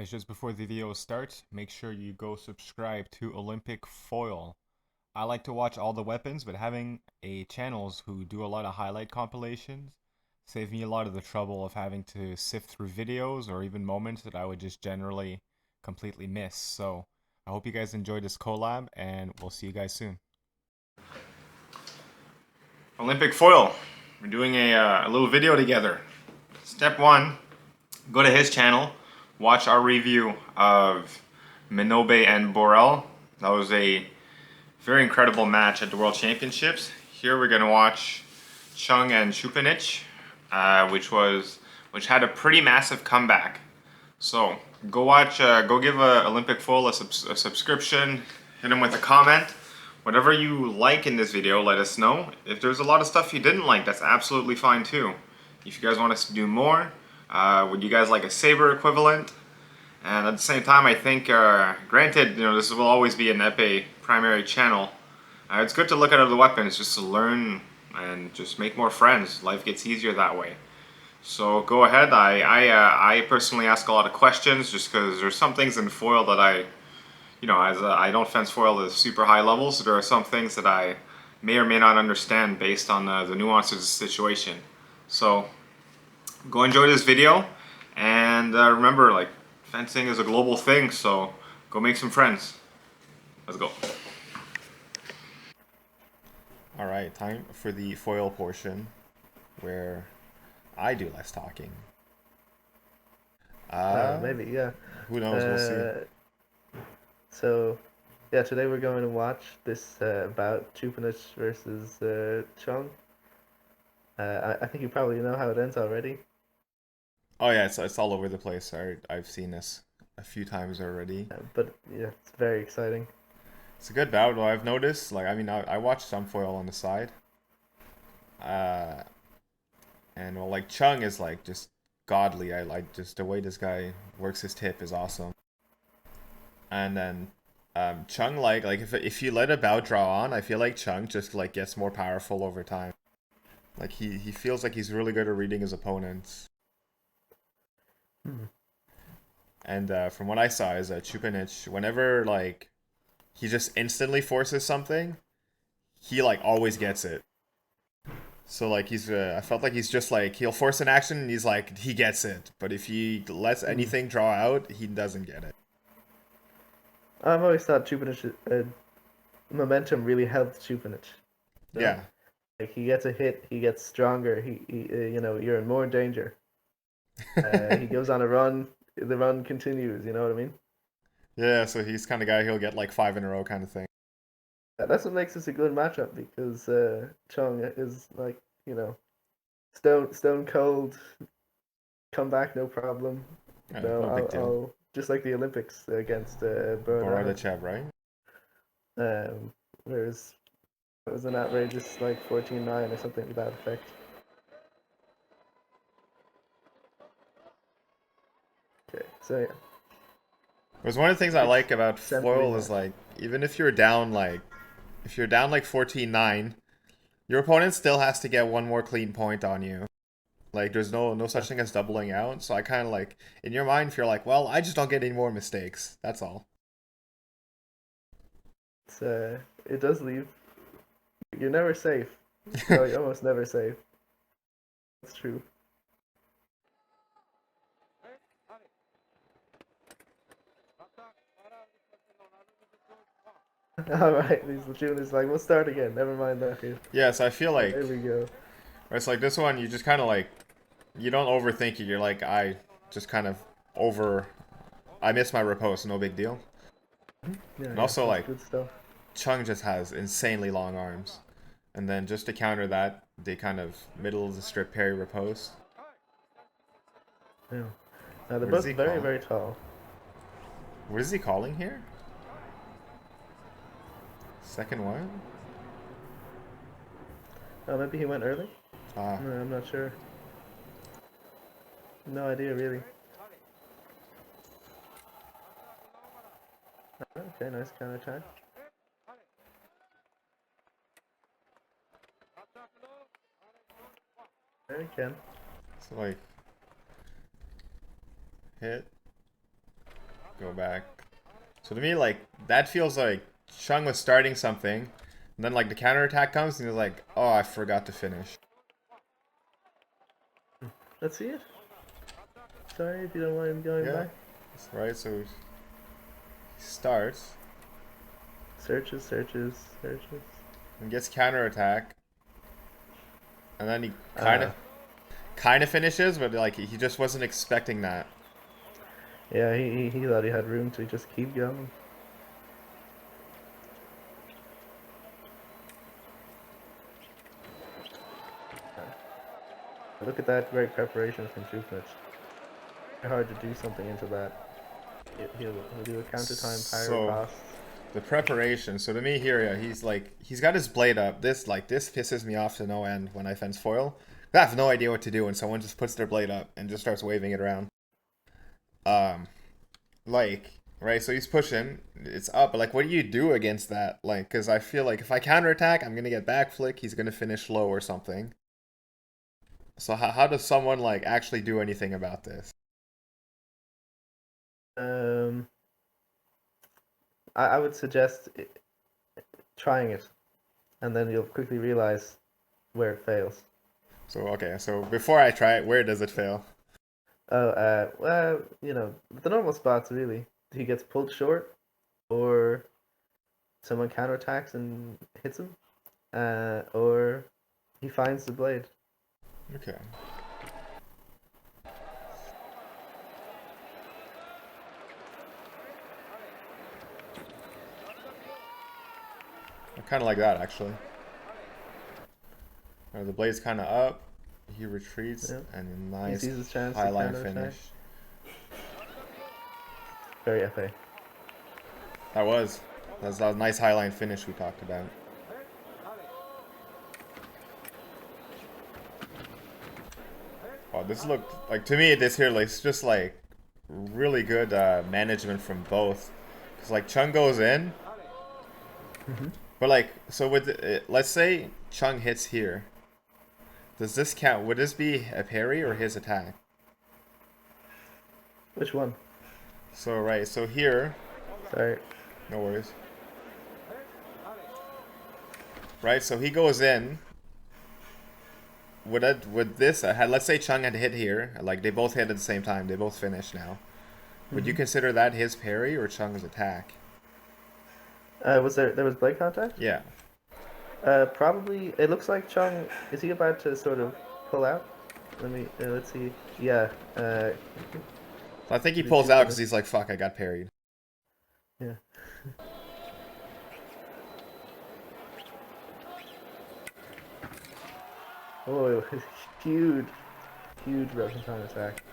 Guys, just before the video starts, make sure you go subscribe to Olympic Foil. I like to watch all the weapons, but having a channels who do a lot of highlight compilations save me a lot of the trouble of having to sift through videos or even moments that I would just generally completely miss. So I hope you guys enjoyed this collab, and we'll see you guys soon. Olympic Foil, we're doing a little video together. Step one, go to his channel, watch our review of Minobe and Borel. That was a very incredible match at the World Championships. Here we're gonna watch Cheung and Choupenitch, which had a pretty massive comeback. So go watch, go give Olympic Foil a subscription, hit him with a comment. Whatever you like in this video, let us know. If there's a lot of stuff you didn't like, that's absolutely fine too. If you guys want us to do more, would you guys like a Saber equivalent? And at the same time, I think, granted, this will always be an epee primary channel. It's good to look at other weapons just to learn and just make more friends. Life gets easier that way. So go ahead. I personally ask a lot of questions just because there's some things in foil that I don't fence foil at a super high level, so there are some things that I may or may not understand based on the nuances of the situation. So go enjoy this video, and remember, like, fencing is a global thing, so go make some friends. Let's go. Alright, time for the foil portion, where I do less talking. Maybe, yeah. Who knows, we'll see. So, yeah, today we're going to watch this bout, Choupenitch versus Cheung. I think you probably know how it ends already. Oh yeah, it's all over the place. I've seen this a few times already. But yeah, it's very exciting. It's a good bout, though. I've noticed, like, I mean, I watched some foil on the side. And well, like, Cheung is like just godly. I like just the way this guy works his tip is awesome. And then Cheung, like if you let a bout draw on, I feel like Cheung just like gets more powerful over time. Like he feels like he's really good at reading his opponents. And from what I saw is that Choupenitch, whenever like he just instantly forces something, he like always gets it. So like I felt like he's just like, he'll force an action and he's like, he gets it. But if he lets anything draw out, he doesn't get it. I've always thought Choupenitch, momentum really helped Choupenitch. Yeah. Like, he gets a hit, he gets stronger, you're in more danger. He goes on a run, the run continues, you know what I mean? Yeah, so he's kind of guy he'll get like 5 in a row kind of thing. That's what makes this a good matchup, because Cheung is like, stone cold, come back, no problem. No big deal. I'll just like the Olympics against Borodachev, right? Whereas it was an outrageous like 14-9 or something to that effect. Okay, so yeah. It was one of the things I like about foil is match. like, even if you're down like 14-9, your opponent still has to get one more clean point on you. Like, there's no such thing as doubling out. So I kind of like, in your mind, if you're like, well, I just don't get any more mistakes. That's all. It does leave. You're never safe. No, you're almost never safe. That's true. Alright, these Lachunas like, we'll start again. Never mind that here. Yeah, so I feel like, there we go. It's like this one, you just kind of like, you don't overthink it. You're like, I just kind of I missed my riposte, no big deal. Yeah, and also, like, good stuff. Cheung just has insanely long arms. And then just to counter that, they kind of middle of the strip parry riposte. Yeah. Now they're both very, very tall. What is he calling here? Second one? Oh, maybe he went early? No, I'm not sure. No idea, really. Okay, nice counter attack. There he can. So, like, hit, go back. So to me, like, that feels like Cheung was starting something, and then like the counterattack comes, and he's like, oh, I forgot to finish. Let's see it. Sorry if you don't mind going back. Right, so he starts. Searches. And gets counterattack. And then he kind of finishes, but like he just wasn't expecting that. Yeah, he thought he had room to just keep going. Look at that great preparation from Choupenitch. Hard to do something into that. He'll do a counter time power pass. The preparation. So to me here, yeah, he's got his blade up. This pisses me off to no end when I fence foil. I have no idea what to do when someone just puts their blade up and just starts waving it around. Right, so he's pushing, it's up, but like, what do you do against that? Like, because I feel like if I counterattack, I'm gonna get back flick, he's gonna finish low or something. So how does someone like actually do anything about this? I would suggest trying it, and then you'll quickly realize where it fails. So okay, so before I try it, where does it fail? Oh, well, you know, the normal spots really. He gets pulled short, or someone counterattacks and hits him, or he finds the blade. Okay. I kind of like that actually. The blade's kind of up. He retreats and a nice highline finish. Very FA. That was a nice highline finish we talked about. Wow, this looked like, to me, this here like it's just like really good management from both. Cause like Cheung goes in, but like so with let's say Cheung hits here. Does this count? Would this be a parry or his attack? Which one? So right, so here. Sorry. No worries. Right, so he goes in. Would this let's say Cheung had hit here, like they both hit at the same time, they both finished now. Would you consider that his parry or Chung's attack? Was there was blade contact? Yeah. Probably. It looks like Cheung. Is he about to sort of pull out? Let's see. Yeah. I think he pulls out because he's like, "Fuck, I got parried." Yeah. Oh, huge Russian time attack.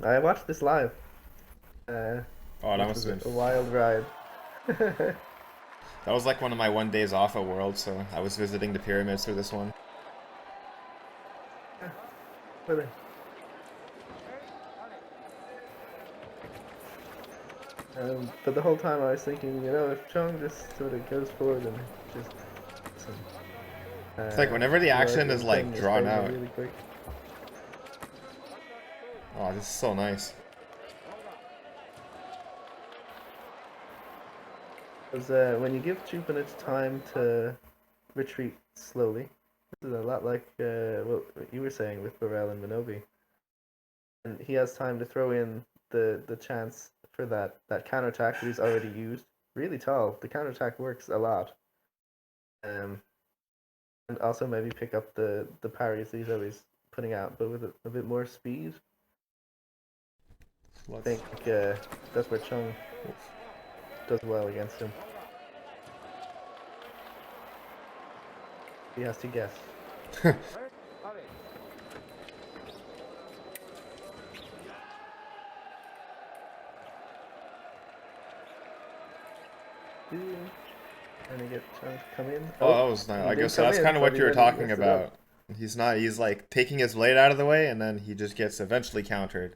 I watched this live. Oh, that must have been a wild ride. That was like one of my 1 days off at World, so I was visiting the pyramids for this one. Really? But the whole time I was thinking, you know, if Cheung just sort of goes forward and just it's like whenever the action is like drawn out. Really quick. Oh, this is so nice. Because when you give Choupenitch time to retreat slowly, this is a lot like what you were saying with Burrell and Minobi. And he has time to throw in the chance for that counterattack that he's already used. Really tall. The counterattack works a lot. And also maybe pick up the parries that he's always putting out, but with a bit more speed. I think that's where Cheung does well against him. He has to guess. And he get Cheung to come in. Oh, that was nice. I guess that's kind of what you were talking about. He's like taking his blade out of the way, and then he just gets eventually countered.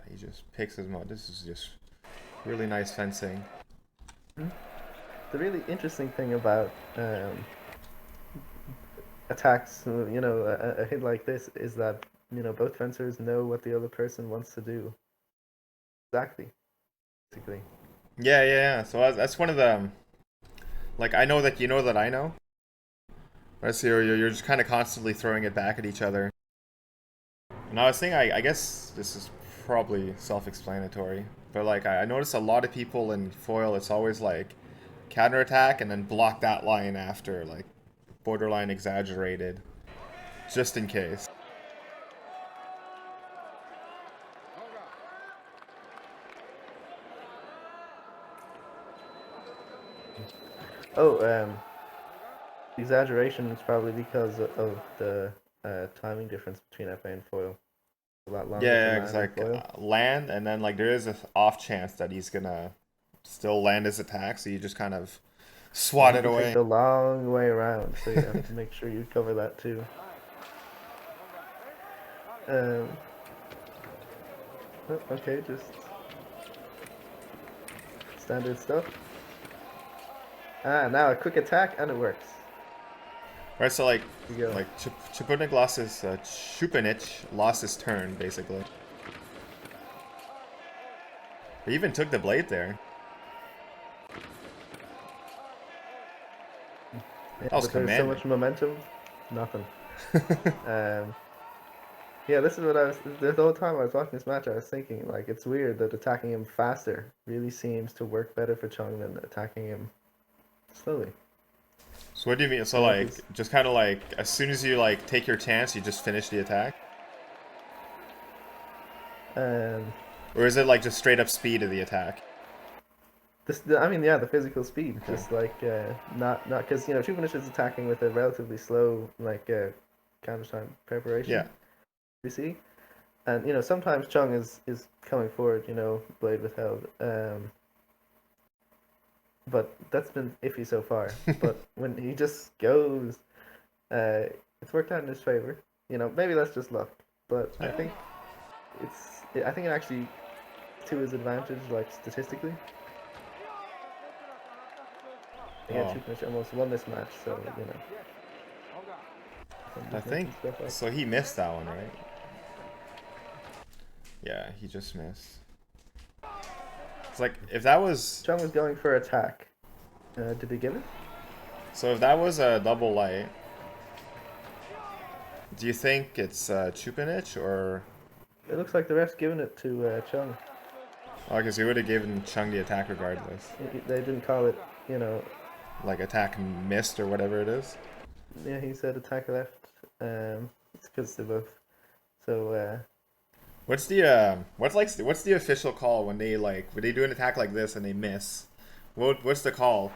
He just picks his mode. This is just really nice fencing. The really interesting thing about attacks, you know, a hit like this is that, you know, both fencers know what the other person wants to do. Exactly, basically. Yeah. So that's one of the like I know that you know that I know. Right, so you're just kind of constantly throwing it back at each other. And I was saying, I guess this is probably self-explanatory, but like I notice a lot of people in foil, it's always like counterattack and then block that line after, like borderline exaggerated, just in case. Oh, exaggeration is probably because of the timing difference between FA and foil. A lot longer to Yeah, it's land in like foil. land, and then like there is a off chance that he's gonna still land his attack, so you just kind of And swat he it can take away. the long way around, so you have to make sure you cover that too. Um, oh, okay, just standard stuff. Ah, now a quick attack and it works. Right, so Here you go. Choupenitch lost his turn basically. He even took the blade there. Yeah, That was but there's so commanding. much momentum, nothing. Um, yeah, this is what I was. The whole time I was watching this match, I was thinking like it's weird that attacking him faster really seems to work better for Chung than attacking him slowly. So what do you mean? So You know, like, because just kind of like, as soon as you like take your chance, you just finish the attack, um, or is it like just straight up speed of the attack? I mean, yeah, the physical speed, Okay. just like not because you know Choupenitch is attacking with a relatively slow like counter time preparation. Yeah. You see, and you know sometimes Chung is coming forward, you know, blade withheld. But that's been iffy so far. But when he just goes, it's worked out in his favor. You know, maybe that's just luck, but I Yeah. think I think it actually to his advantage, like statistically. Again, Oh, Chupinich almost won this match, so you know, I'm I just think making stuff up. so. He missed that one, right? Yeah, he just missed. It's like if that was Chung was going for attack. Did he give it? so if that was a double light, do you think it's Chupinich or? It looks like the ref's given it to Chung. Oh, because he would have given Chung the attack regardless, They didn't call it, you know. like attack missed or whatever it is. Yeah, he said attack left. It's because they both. So What's the official call when they do an attack like this and they miss? What's the call?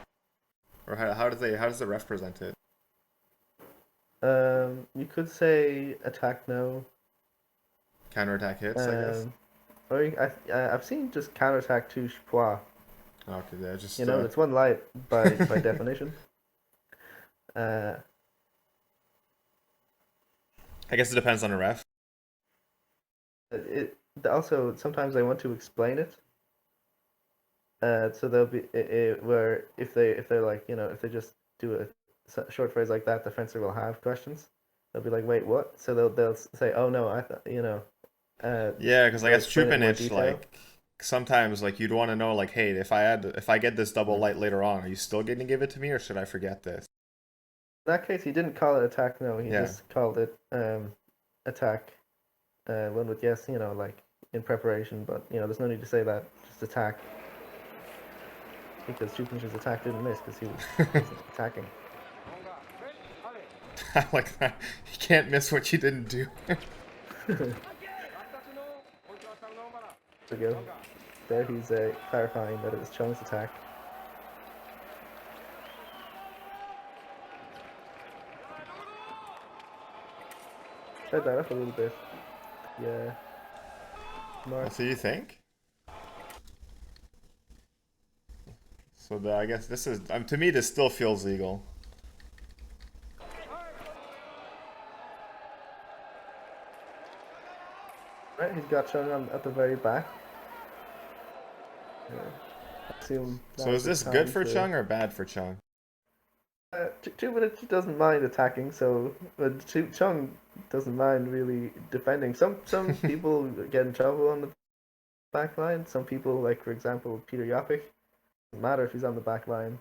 Or how does the ref present it? you could say attack no. Counterattack hits, I guess. Um, or I've seen just counterattack touche pois. Okay, yeah, You just know, it's one light by definition. Uh, I guess it depends on the ref. it also sometimes they want to explain it. So they'll be where if they're like you know if they just do a short phrase like that, the fencer will have questions. They'll be like, wait, what? So they'll say, oh no, I thought you know. Yeah, because I They'll guess explain it in more Chupinich detail. like sometimes like you'd want to know like, hey, if I get this double light later on, are you still going to give it to me or should I forget this? In that case, he didn't call it attack. No, he Yeah. just called it attack. One would guess, you know, like in preparation, but you know, there's no need to say that. Just attack because Chupinich's attack didn't miss because he wasn't attacking. I like that. You can't miss what you didn't do. There we go. There he's clarifying that it was Chung's attack. Shut that up a little bit. Yeah. Mark. So you think? I guess this is to me this still feels legal. Right, he's got Chung on at the very back. Yeah. I assume So now's is his this good time for to. Chung or bad for Chung? Choupenitch doesn't mind attacking, so but Chung doesn't mind really defending. Some people get in trouble on the back line. Some people, like for example, Peter Yapik, doesn't matter if he's on the back line.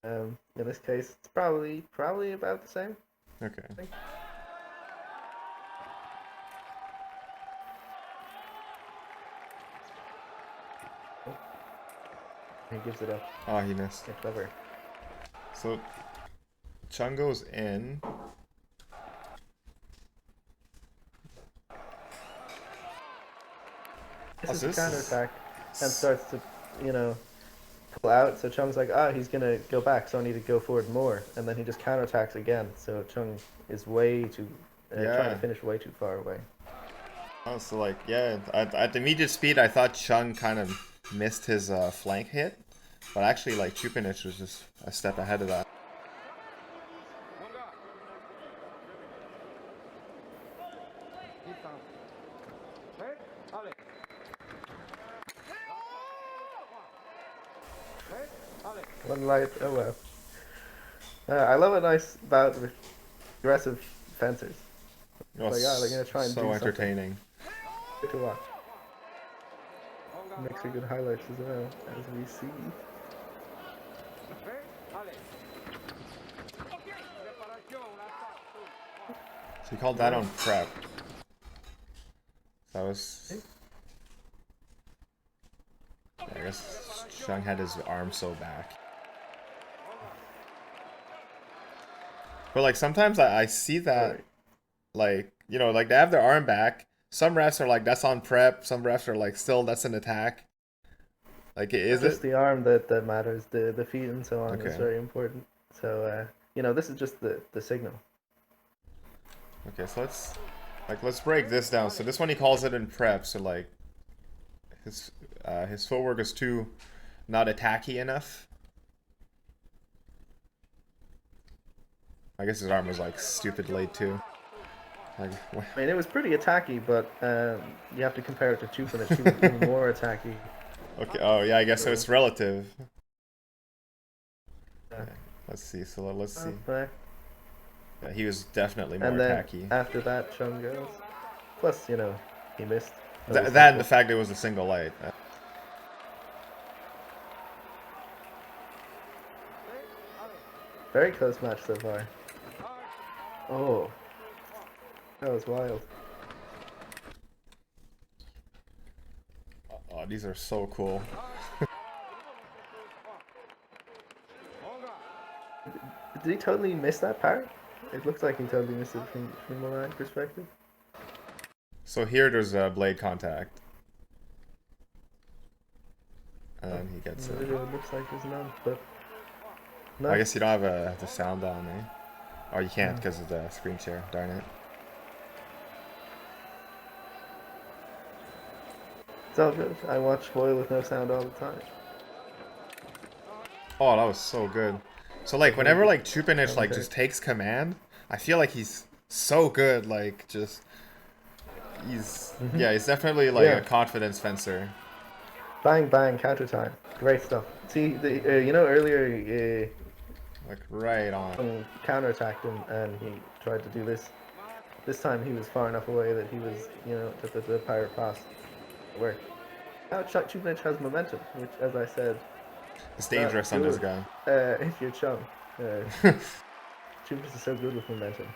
In this case, it's probably about the same. Okay. He gives it up. Oh, he missed. Yeah, clever. So Chung goes in. This is a counterattack and starts to, pull out. So Chung's like, he's gonna go back, so I need to go forward more, and then he just counterattacks again. So Chung is way too trying to finish way too far away. Oh, so like, yeah, at the immediate speed, I thought Chung kind of missed his flank hit, but actually, like, Choupenitch was just a step ahead of that. One light. Oh well. I love a nice bout with aggressive fencers. Oh, Like, they're gonna try and so do entertaining. something. Good to watch. Makes for good highlights as well, as we see. So he called that on prep. That was... I guess Chung had his arm so back. But like sometimes I see that, like, like they have their arm back. Some refs are like, that's on prep. Some refs are like, still, that's an attack. Like, is it? Just the arm that matters. The feet and so on is Okay. very important. So, this is just the signal. Okay, so let's break this down. So this one he calls it in prep. So like his footwork is too not attacky enough. I guess his arm was like stupid late too. Like, I mean, it was pretty attacky, but you have to compare it to Choupenitch. He was even more attacky. okay. Oh yeah, I guess so. It's relative. Okay, let's see. So let's see. Yeah, he was definitely more and then attacky. After that, Chung goes. Plus, he missed. That and the fact it was a single light. Very close match so far. Oh, that was wild. Oh, these are so cool. Did he totally miss that part? It looks like he totally missed it from my perspective. So here there's a blade contact. And then he gets it. It looks like there's none, but... No. I guess you don't have the sound on, eh? Oh, you can't because of the screen share, darn it. It's all good. I watch foil with no sound all the time. Oh, that was so good. So like whenever like Choupenitch like just takes command, I feel like he's so good. Like just he's he's definitely like a confidence fencer. Bang bang counter time, great stuff. See the earlier like right on. Counterattacked him and he tried to do this. This time he was far enough away that he was that the pirate pass worked. Now Choupenitch has momentum, which as I said. It's dangerous on this guy. If you're Chung. Choupenitch is so good with momentum.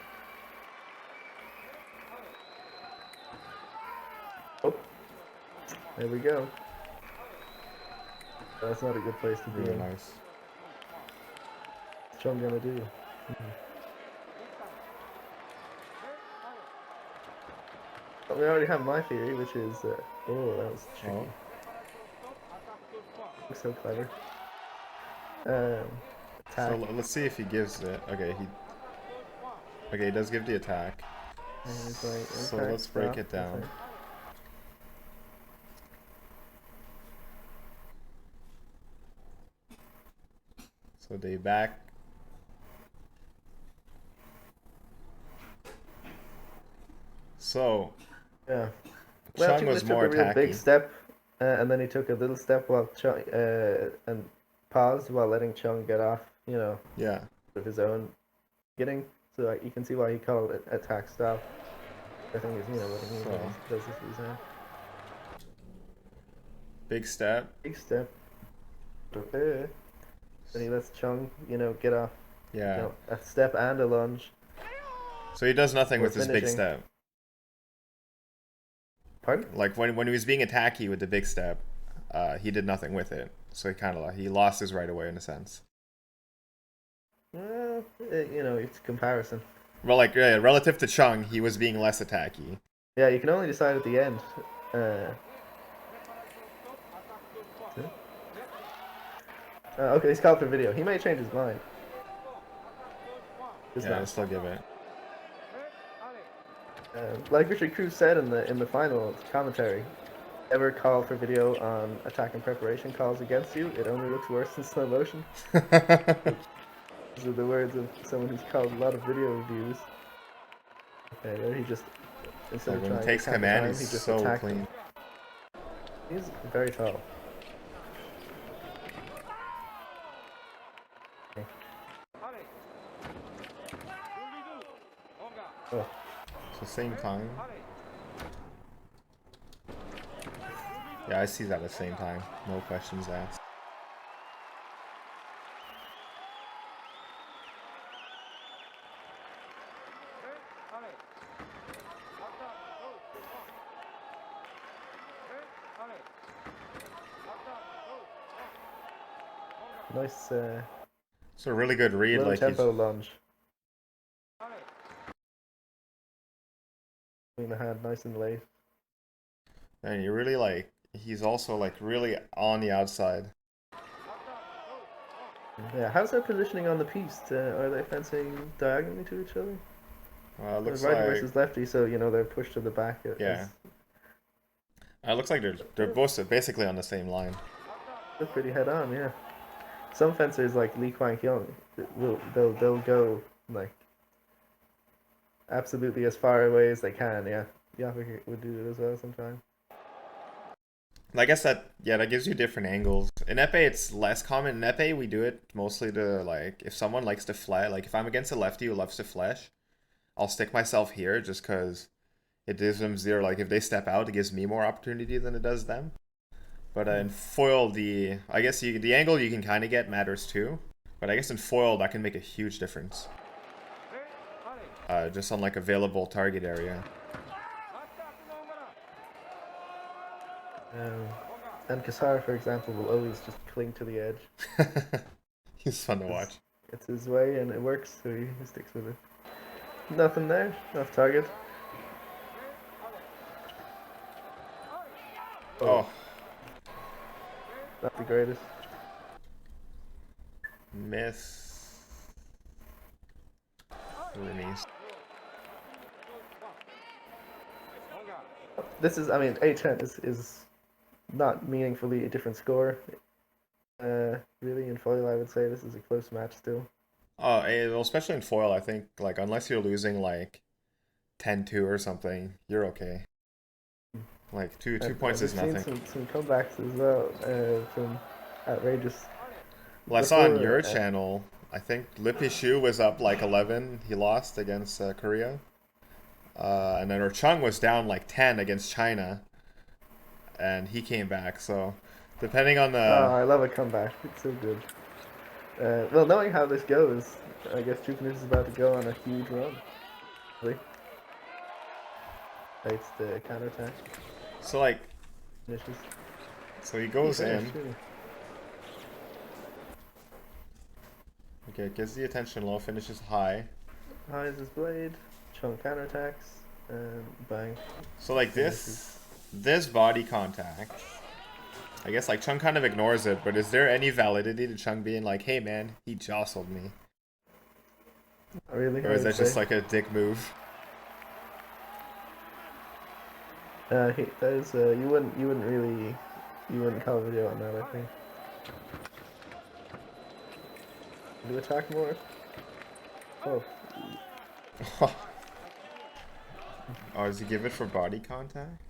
Oh, there we go. That's not a good place to be. Really nice. What's Chung gonna do? We already have my theory, which is that was tricky. Oh. So clever. So let's see if he gives it. Okay, he does give the attack. So let's break it down. So they back. So yeah, Chung was more took a real attacky. big step, and then he took a little step while Chung and paused while letting Chung get off. Yeah. With his own getting, so like, you can see why he called it attack style. I think is, you know what I mean. So, When he does this with his hand. big step. Big step. And he lets Cheung, you know, get off. Yeah. You know, a step and a lunge. So he does nothing with his big finishing. step. Pardon? Like when he was being attacky with the big step, he did nothing with it. So he lost his right away in a sense. Well, you know, it's comparison. Well, like relative to Cheung, he was being less attacky. Yeah, you can only decide at the end. Okay, he's called for video. He may change his mind. Yeah, I'll still give it. Like Richard Cruz said in the final commentary, ever call for video on attack and preparation calls against you, it only looks worse in slow motion. These are the words of someone who's called a lot of video reviews. Okay, there he just, instead of When trying he takes to attack command, time, he's he just so attacked clean. him. He's very tall. Okay. Oh. So same time. Yeah, I see that at the same time. No questions asked. Nice It's a really good read. low Like tempo lunge. Between the hand, nice and late. and you really like. He's also like really on the outside. Yeah, how's their positioning on the piece? Are they fencing diagonally to each other? It looks Right like versus lefty, so you know they're pushed to the back. yeah. It looks like they're both basically on the same line. They're pretty head on, yeah. Some fencers like Lee Kwang Hyung, they'll go like absolutely as far away as they can. Yeah, Yapik would do it as well sometimes. I guess that gives you different angles. In epee, it's less common. In epee, we do it mostly to like if someone likes to flash. Like if I'm against a lefty who loves to flash, I'll stick myself here just because it gives them zero. Like if they step out, it gives me more opportunity than it does them. But in foil, the angle you can kind of get matters too. But I guess in foil that can make a huge difference. Just on like available target area. And Kassar, for example, will always just cling to the edge. He's fun to watch. It's his way and it works, so he sticks with it. Nothing there, off target. Oh. Not the greatest. Miss. Release. This is, I mean, A10 is not meaningfully a different score. Really, in foil, I would say this is a close match still. Oh, well, especially in foil, I think like unless you're losing like 10-2 or something, you're okay. Like two points is nothing. Seen some comebacks as well from outrageous. Well, I saw on your channel, I think Lippy Shu was up like 11. He lost against Korea. And then Cheung was down like 10 against China. And he came back, so depending on the... Oh, I love a comeback. It's so good. Well, knowing how this goes, I guess Choupenitch is about to go on a huge run. Really? Fights the counterattack. So, like... Finishes. So he goes in. Too. Okay, gets the attention low, finishes high. High is his blade. Cheung counterattacks. And bang. So, like this body contact... I guess like Cheung kind of ignores it, but is there any validity to Cheung being like, hey man, he jostled me? Really? Or is that just like a dick move? That is you wouldn't call a video on that, I think. Do attack more? Oh. Oh, does he give it for body contact?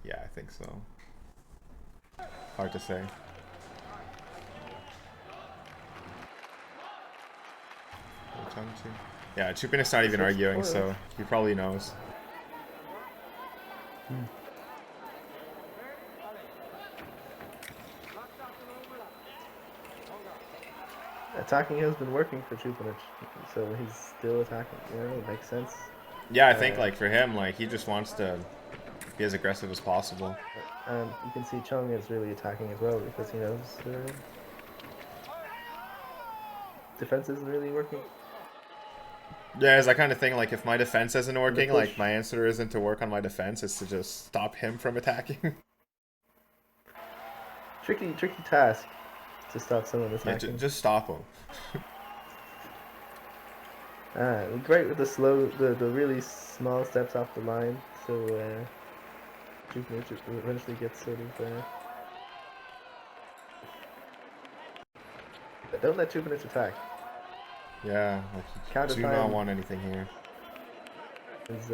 Yeah, I think so. Hard to say. Chung too. Yeah, Choupenitch's not even arguing, so he probably knows. Attacking has been working for Choupenitch, so he's still attacking. You know, it makes sense. Yeah, I think like for him, like he just wants to be as aggressive as possible. And you can see Cheung is really attacking as well because he knows defense isn't really working. Yeah, it's that kind of thing. Like if my defense isn't working, like my answer isn't to work on my defense; it's to just stop him from attacking. Tricky task to stop someone attacking. Yeah, just stop him. Great with the really small steps off the line, so Choupenitch eventually gets sort of. Don't let Choupenitch attack. Yeah, like you do not want anything here. It's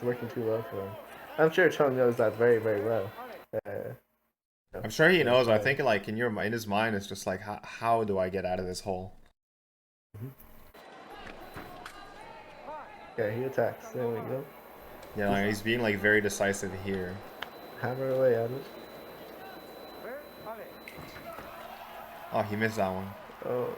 working too well for him. I'm sure Cheung knows that very well. I'm sure he knows. I think like in his mind, it's just like how do I get out of this hole? Yeah, he attacks. There we go. Yeah, like, he's being like very decisive here. Hammer away at it. Oh, he missed that one. Oh.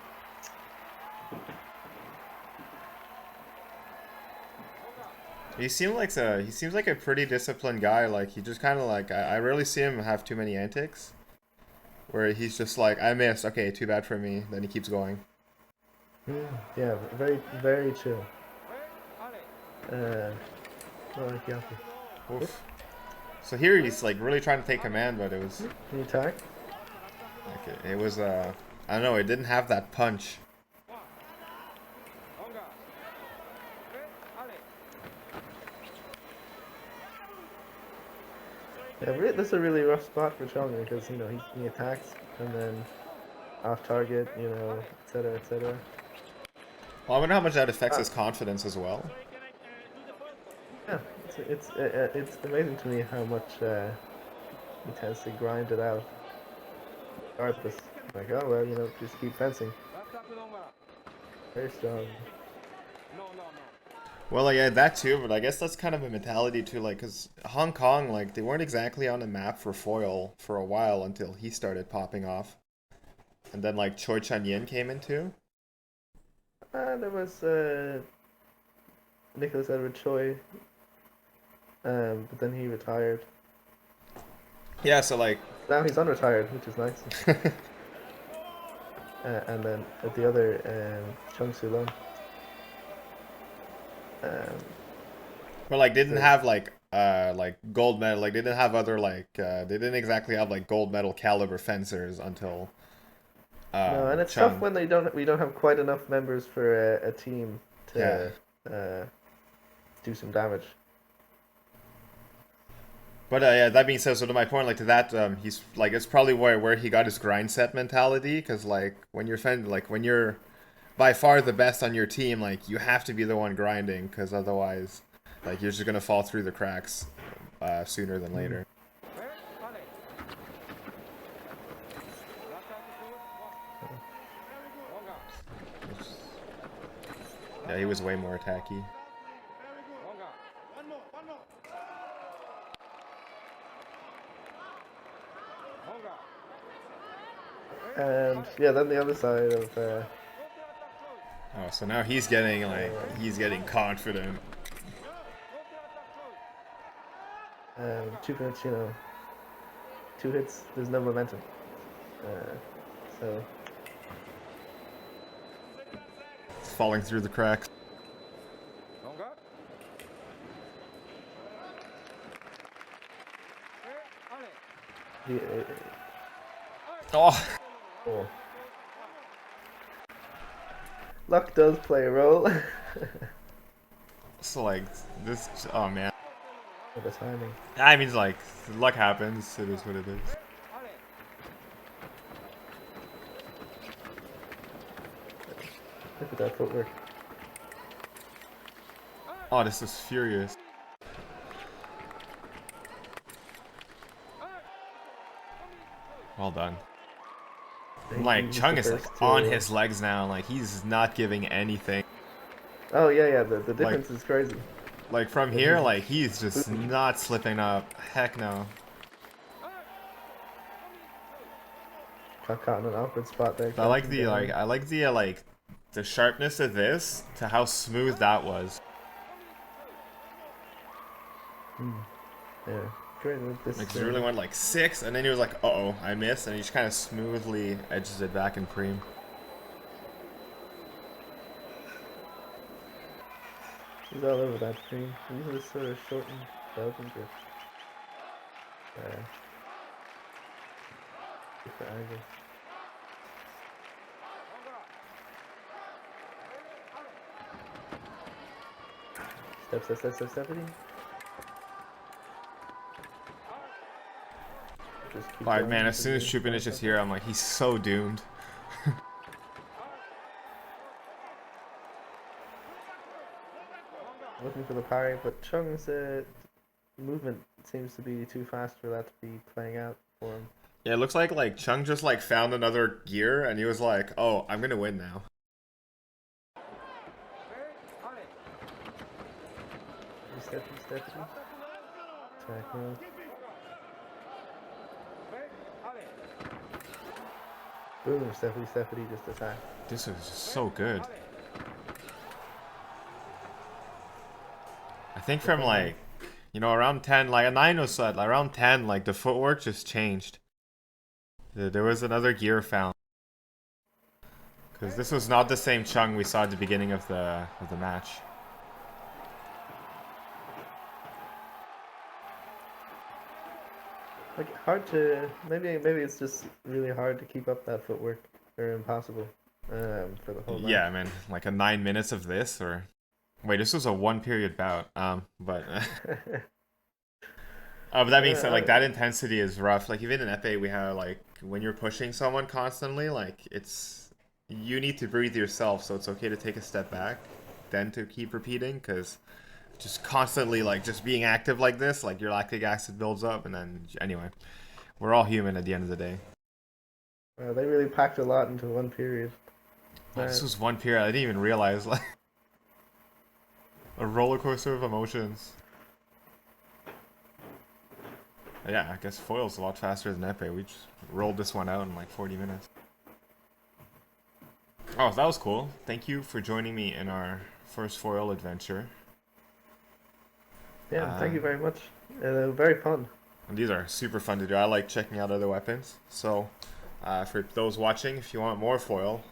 He seems like a pretty disciplined guy. Like he just kind of like I rarely see him have too many antics, where he's just like I missed. Okay, too bad for me. Then he keeps going. Yeah, very chill. Oof. So here he's like really trying to take command, but it was. Can you attack? Okay, it was I don't know. It didn't have that punch. Yeah, this is a really rough spot for Cheung because you know he attacks and then off target, you know, etc. etc. Well, I wonder how much that affects his confidence as well. Yeah, it's amazing to me how much he tends to grind it out. Regardless, like oh well, you know, just keep fencing. Very strong. Well, yeah, that too, but I guess that's kind of a mentality too, like, because Hong Kong, like, they weren't exactly on the map for foil for a while until he started popping off. And then, like, Choi Chun-yin came in too. There was Nicholas Edward Choi, but then he retired. Yeah, so, like... Now he's unretired, which is nice. And then at the other, Chung Soo-lung. But like didn't have like gold medal, like they didn't have other like they didn't exactly have like gold medal caliber fencers until no, and it's Cheung. tough when we don't have quite enough members for a team to do some damage. But yeah, that being said, so to my point, like to that, he's like it's probably where he got his grind set mentality, because like when you're by far the best on your team, like you have to be the one grinding, because otherwise, like you're just gonna fall through the cracks sooner than later. Yeah, he was way more attacky. And yeah, then the other side of Oh, so now he's getting confident. Choupenitch, you know, 2 hits, there's no momentum. So It's falling through the cracks. Oh. Oh. Luck does play a role. So like this, oh man. The timing. I mean, like luck happens. It is what it is. Look at that footwork. Oh, this is furious. Well done. Like He's Cheung the is like first on to- his legs now. Like he's not giving anything. Oh yeah, the Like difference is crazy. like from But here, he's like he's just booty. not slipping up. Heck no. Got caught in an awkward spot there. I like Crouching the down. the sharpness of this to how smooth that was. Yeah, great with this. Like he really went like 6, and then he was like, "Uh-oh, I missed," and he just kind of smoothly edges it back in cream. He's all over that screen. These are sort of shortened Belgian grips. Different angles. Steppity. Just keep Alright, going, man, as keep soon as moving, Choupenitch is here, I'm like, he's so doomed. looking for the parry, but Cheung's movement seems to be too fast for that to be playing out for him. Yeah, it looks like Cheung just like found another gear, and he was like, "Oh, I'm gonna win now." Steppity. Attack move. Boom, Steppity just attack. This is just so good. I think from like, around 10, like a 9 was like around 10, like the footwork just changed. There was another gear found. Because this was not the same Cheung we saw at the beginning of the match. Like hard to maybe it's just really hard to keep up that footwork, or impossible for the whole match. Yeah, man, like a 9 minutes of this, or wait, this was a 1-period bout. But but that being said, like that intensity is rough. Like even in épée, we have like when you're pushing someone constantly, like you need to breathe yourself, so it's okay to take a step back, then to keep repeating, because just constantly like just being active like this, like your lactic acid builds up, and then anyway, we're all human at the end of the day. They really packed a lot into one period. Oh, this was 1 period. I didn't even realize, like a roller coaster of emotions. Yeah, I guess foil's a lot faster than épée. We just rolled this one out in like 40 minutes. Oh, that was cool. Thank you for joining me in our first foil adventure. Yeah, thank you very much. Very fun. And these are super fun to do. I like checking out other weapons. So, for those watching, if you want more foil,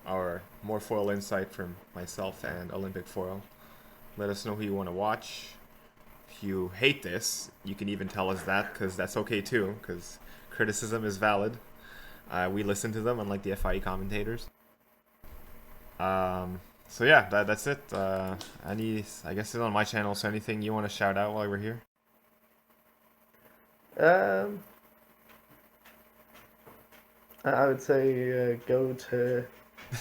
or more foil insight from myself and Olympic Foil, let us know who you want to watch. If you hate this, you can even tell us that, because that's okay too, because criticism is valid. We listen to them, unlike the FIE commentators. So yeah, that's it. I guess it's on my channel, so anything you want to shout out while we're here? I would say go to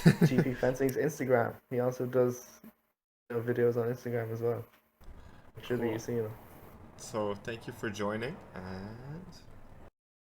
GP Fencing's Instagram. He also does videos on Instagram as well. Should be seeing him. So thank you for joining, and